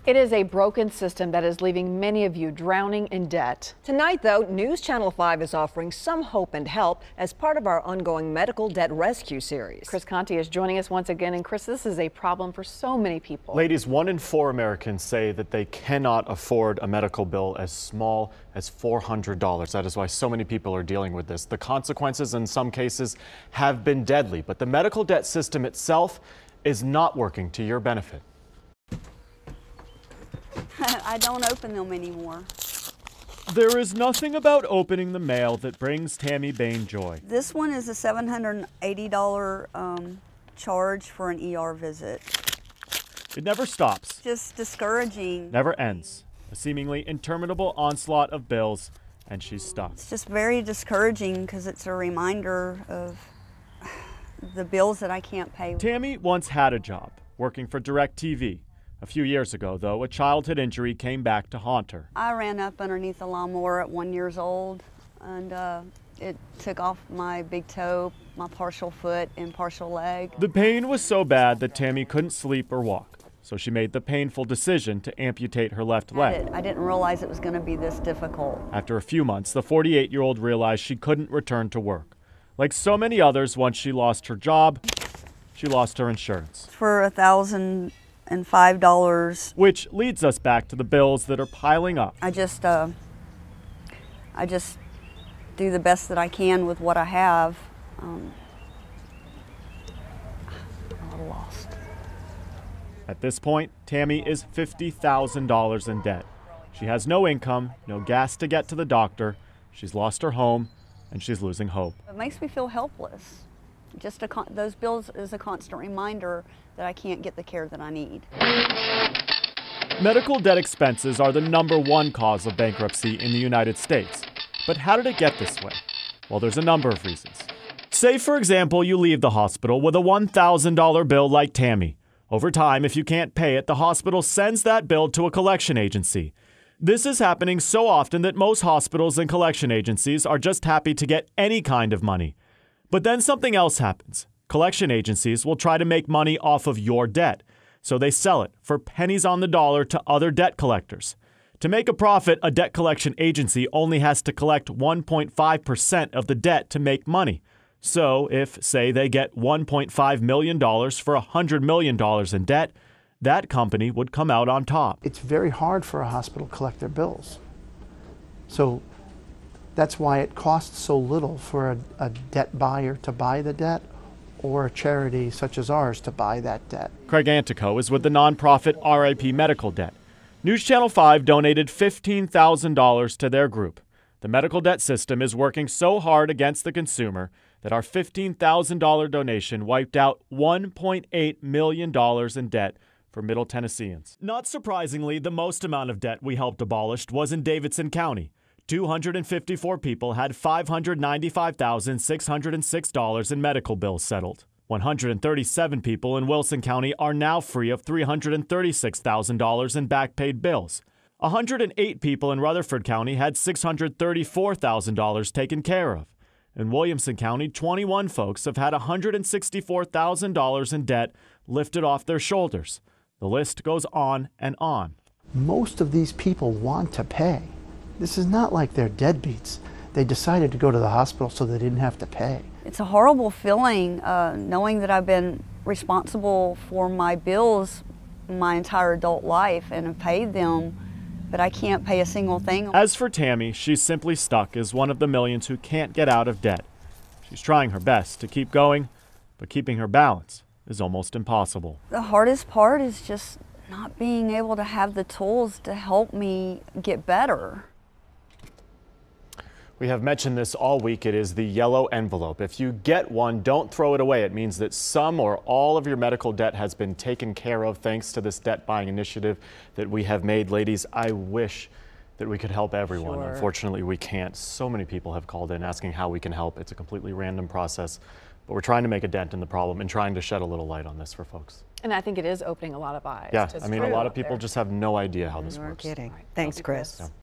It is a broken system that is leaving many of you drowning in debt. Tonight, though, News Channel 5 is offering some hope and help as part of our ongoing medical debt rescue series. Chris Conti is joining us once again. And Chris, this is a problem for so many people. Ladies, 1 in 4 Americans say that they cannot afford a medical bill as small as $400. That is why so many people are dealing with this. The consequences in some cases have been deadly, but the medical debt system itself is not working to your benefit. I don't open them anymore. There is nothing about opening the mail that brings Tammy Bain joy. This one is a $780 charge for an ER visit. It never stops. Just discouraging. Never ends. A seemingly interminable onslaught of bills, and she's stuck. It's just very discouraging because it's a reminder of the bills that I can't pay. Tammy once had a job, working for DirecTV. A few years ago, though, a childhood injury came back to haunt her. I ran up underneath a lawnmower at 1 year old, and it took off my big toe, my partial foot, and partial leg. The pain was so bad that Tammy couldn't sleep or walk, so she made the painful decision to amputate her left leg. I didn't realize it was going to be this difficult. After a few months, the 48-year-old realized she couldn't return to work. Like so many others, once she lost her job, she lost her insurance. For $1,005. Which leads us back to the bills that are piling up. I just do the best that I can with what I have. I'm a little lost. At this point, Tammy is $50,000 in debt. She has no income, no gas to get to the doctor. She's lost her home, and she's losing hope. It makes me feel helpless. Just those bills is a constant reminder that I can't get the care that I need. Medical debt expenses are the #1 cause of bankruptcy in the United States. But how did it get this way? Well, there's a number of reasons. Say, for example, you leave the hospital with a $1,000 bill like Tammy. Over time, if you can't pay it, the hospital sends that bill to a collection agency. This is happening so often that most hospitals and collection agencies are just happy to get any kind of money. But then something else happens. Collection agencies will try to make money off of your debt, so they sell it for pennies on the dollar to other debt collectors. To make a profit, a debt collection agency only has to collect 1.5% of the debt to make money. So if, say, they get $1.5 million for $100 million in debt, that company would come out on top. It's very hard for a hospital to collect their bills. So that's why it costs so little for a debt buyer to buy the debt or a charity such as ours to buy that debt. Craig Antico is with the nonprofit RIP Medical Debt. News Channel 5 donated $15,000 to their group. The medical debt system is working so hard against the consumer that our $15,000 donation wiped out $1.8 million in debt for Middle Tennesseans. Not surprisingly, the most amount of debt we helped abolish was in Davidson County. 254 people had $595,606 in medical bills settled. 137 people in Wilson County are now free of $336,000 in back-paid bills. 108 people in Rutherford County had $634,000 taken care of. In Williamson County, 21 folks have had $164,000 in debt lifted off their shoulders. The list goes on and on. Most of these people want to pay. This is not like they're deadbeats. They decided to go to the hospital so they didn't have to pay. It's a horrible feeling knowing that I've been responsible for my bills my entire adult life and have paid them, but I can't pay a single thing. As for Tammy, she's simply stuck as one of the millions who can't get out of debt. She's trying her best to keep going, but keeping her balance is almost impossible. The hardest part is just not being able to have the tools to help me get better. We have mentioned this all week. It is the yellow envelope. If you get one, don't throw it away. It means that some or all of your medical debt has been taken care of thanks to this debt buying initiative that we have made. Ladies, I wish that we could help everyone. Sure. Unfortunately, we can't. So many people have called in asking how we can help. It's a completely random process, but we're trying to make a dent in the problem and trying to shed a little light on this for folks. And I think it is opening a lot of eyes. Yeah, I mean, a lot of people just have no idea how this You're works. kidding. Thanks, Chris. Yeah.